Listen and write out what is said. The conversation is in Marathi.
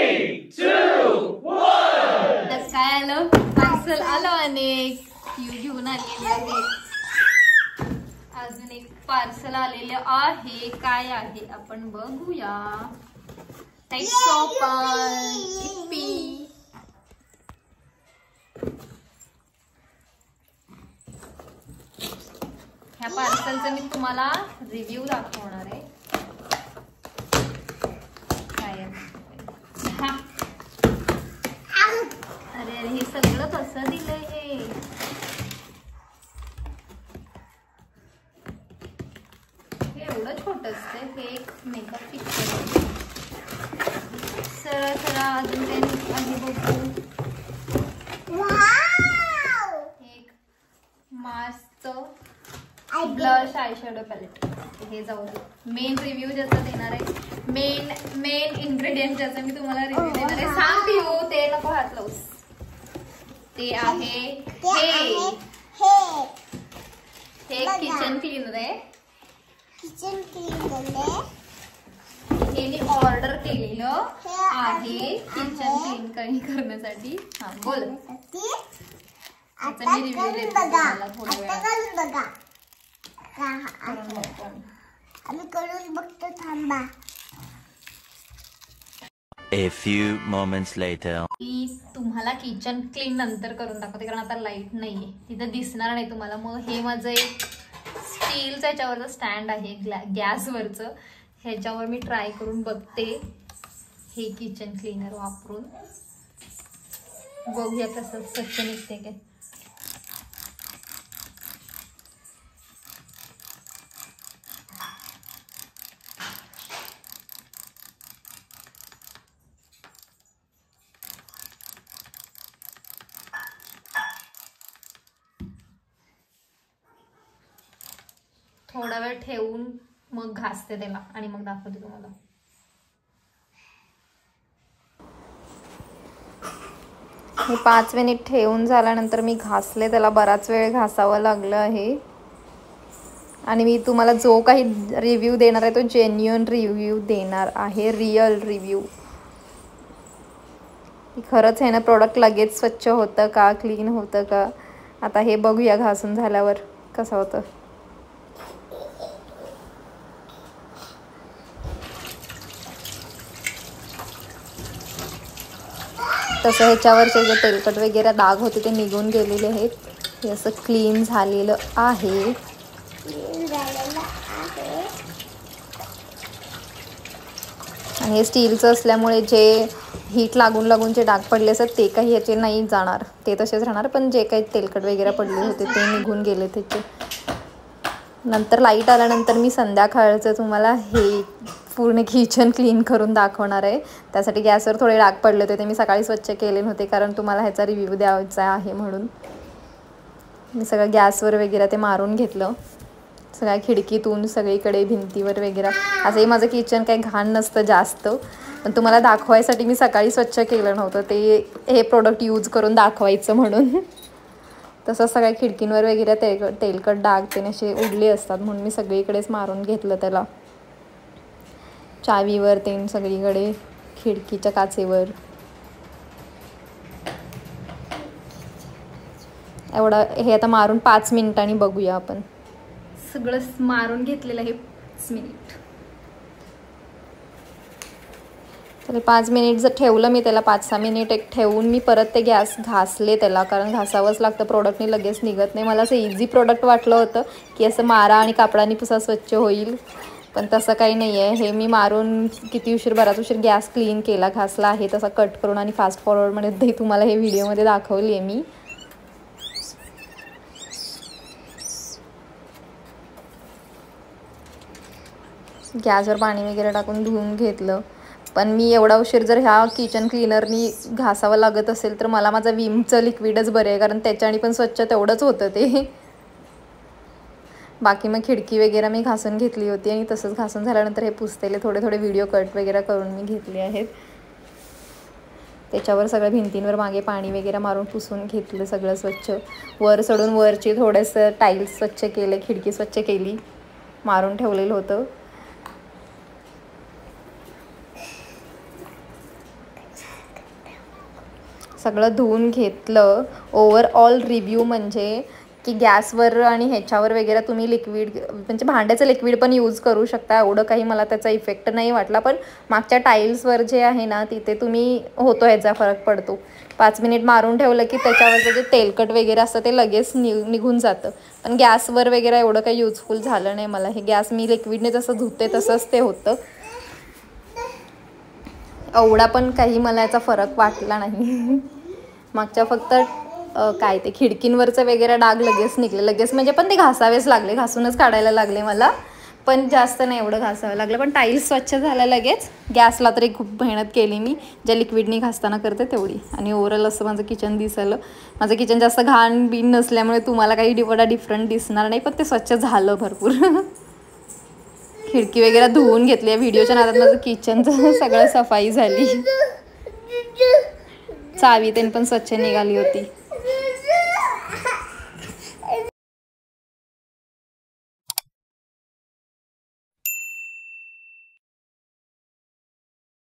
3, 2, 1. काय आलं पार्सल आलं अनेक घेऊन आलेले आहे. अजून एक पार्सल आलेलं आहे. काय आहे आपण बघूया. ह्या पार्सलचा मी तुम्हाला रिव्ह्यू दाखवणार आहे. काय अरे अरे हे सगळं कसं दिलंय हे एवढं छोटं असतं. हे एक मेकअप पिक्चर सरळ सरळ अजून काही आधी बघू. एक मास्कचं ब्लश आय शॅडो पॅलेट. हे जाऊ दे. मेन रिव्ह्यू ज्याचा देणार आहे, मेन इन्ग्रेडियंट ज्याचा मी तुम्हाला रिव्ह्यू देणार आहे. सांग पिऊ ते नको हात लावूस. ते आहे हे किचन क्लीनर आहे. हे मी ऑर्डर केलेलं आहे किचन क्लीन करण्यासाठी. हा बोल. आता मी रिव्ह्यू देते तुम्हाला थोड्या वेळात. आम्ही करून बघतो थांबा. A few moments later. मी तुम्हाला किचन क्लीन नंतर करून दाखवते कारण आता लाईट नाहीये तिथं दिसणार नाही तुम्हाला. मग हे माझं एक स्टीलचं ह्याच्यावरचं स्टँड आहे गॅसवरचं. ह्याच्यावर मी ट्राय करून बघते हे किचन क्लीनर वापरून. बघूया कसं स्वच्छ निघते काय. थोडा वेळ ठेवून मग घासते त्याला आणि मग दाखवते तुम्हाला. हे 5 मिनिट ठेवून झाल्यानंतर मी घासले त्याला. बराच वेळ घासावं लागलं आहे. आणि मी तुम्हाला जो काही रिव्ह्यू देणार आहे तो जेन्युइन रिव्ह्यू देणार आहे. Real review. खरंच आहे ना प्रोडक्ट लगेच स्वच्छ होतं का क्लीन होतं का. आता हे बघूया घासून झाल्यावर कसं होतं. तसं ह्याच्यावरचे जे तेलकट वगैरे डाग होते ते निघून गेलेले आहेत. हे असं क्लीन झालेलं आहे. आणि हे स्टीलचं असल्यामुळे जे हीट लागून जे डाग पडले असतात ते काही ह्याचे नाही जाणार. ते तसेच राहणार. पण जे काही तेलकट वगैरे पडले होते ते निघून गेले त्याचे. नंतर लाईट आल्यानंतर मी संध्याकाळचं तुम्हाला हे पूर्ण किचन क्लीन करून दाखवणार आहे. त्यासाठी गॅसवर थोडे डाग पडले होते ते मी सकाळी स्वच्छ केले नव्हते कारण तुम्हाला ह्याचा रिव्ह्यू द्यायचा आहे म्हणून. मी सगळं गॅसवर वगैरे ते मारून घेतलं. सगळ्या खिडकीतून सगळीकडे भिंतीवर वगैरे. असंही माझं किचन काही घाण नसतं जास्त. पण तुम्हाला दाखवायसाठी मी सकाळी स्वच्छ केलं नव्हतं. ते हे प्रोडक्ट यूज करून दाखवायचं म्हणून. तसंच सगळ्या खिडकींवर वगैरे तेलकट डाग ते असे उडले असतात म्हणून मी सगळीकडेच मारून घेतलं त्याला. चावीवर ते सगळीकडे खिडकीच्या काचेवर. एवढं हे आता मारून 5 मिनिटांनी बघूया आपण. सगळं मारून घेतलेलं आहे 5 मिनिट. तर 5 मिनिट जर ठेवलं मी त्याला 5-6 मिनिट एक ठेवून मी परत ते गॅस घासले त्याला कारण घासावंच लागतं. प्रोडक्टने लगेच निघत नाही. मला असं इझी प्रोडक्ट वाटलं होतं की असं मारा आणि कापडाने पुसा स्वच्छ होईल. पण तसं काही नाही आहे. हे मी मारून किती बराच उशीर गॅस क्लीन केला घासला आहे तसा कट करून आणि फास्ट फॉरवर्डमध्ये तुम्हाला हे व्हिडिओमध्ये दाखवली आहे मी. गॅसवर पाणी वगैरे टाकून धुवून घेतलं. पण मी एवढा उशीर जर ह्या किचन क्लीनरनी घासावं लागत असेल तर मला माझं विमचं लिक्विडच बरं आहे कारण त्याच्याने पण स्वच्छ तेवढंच होतं ते. बाकी मग खिडकी वगैरे मी घासून घेतली होती आणि तसंच घासून झाल्यानंतर हे पुसतेले थोडे व्हिडिओ कट वगैरे करून मी घेतले आहेत. त्याच्यावर सगळं भिंतींवर मागे पाणी वगैरे मारून पुसून घेतलं सगळं स्वच्छ. वर चढून वरची थोडंसं टाईल्स स्वच्छ केले. खिडकी स्वच्छ केली. मारून ठेवलेलं होतं. सगळं धुवून घेतलं. ओव्हरऑल रिव्ह्यू म्हणजे की गॅसवर आणि ह्याच्यावर वगैरे तुम्ही लिक्विड म्हणजे भांड्याचं लिक्विड पण यूज करू शकता, एवढं काही मला त्याचा इफेक्ट नाही वाटला. पण मागच्या टाईल्सवर जे आहे ना तिथे तुम्ही होतो ह्याचा फरक पडतो. 5 मिनिट मारून ठेवलं की त्याच्यावरचं जे तेलकट वगैरे असतं ते लगेच निघून जातं. पण गॅसवर वगैरे एवढं काही युजफुल झालं नाही मला हे. गॅस मी लिक्विडने जसं धुते तसंच ते होतं. एवढा पण काही मला याचा फरक वाटला नाही. मागच्या फक्त काय ते खिडकींवरचं वगैरे डाग लगेच निघले, लगेच म्हणजे पण ते घासावेच लागले, घासूनच काढायला लागले मला. पण जास्त नाही एवढं घासावं लागलं. पण टाईल्स स्वच्छ झाल्या लगेच. गॅसला तरी खूप मेहनत केली मी, ज्या लिक्विडनी घासताना करते तेवढी. आणि ओव्हरऑल असं माझं किचन दिसलं. माझं किचन जास्त घाण बिन नसल्यामुळे तुम्हाला काही डिफरंट दिसणार नाही, पण ते स्वच्छ झालं भरपूर. खिडकी वगैरे धुवून घेतली. व्हिडिओच्या नादात माझं किचनचं सगळं सफाई झाली. चावी पण स्वच्छ निघाली होती.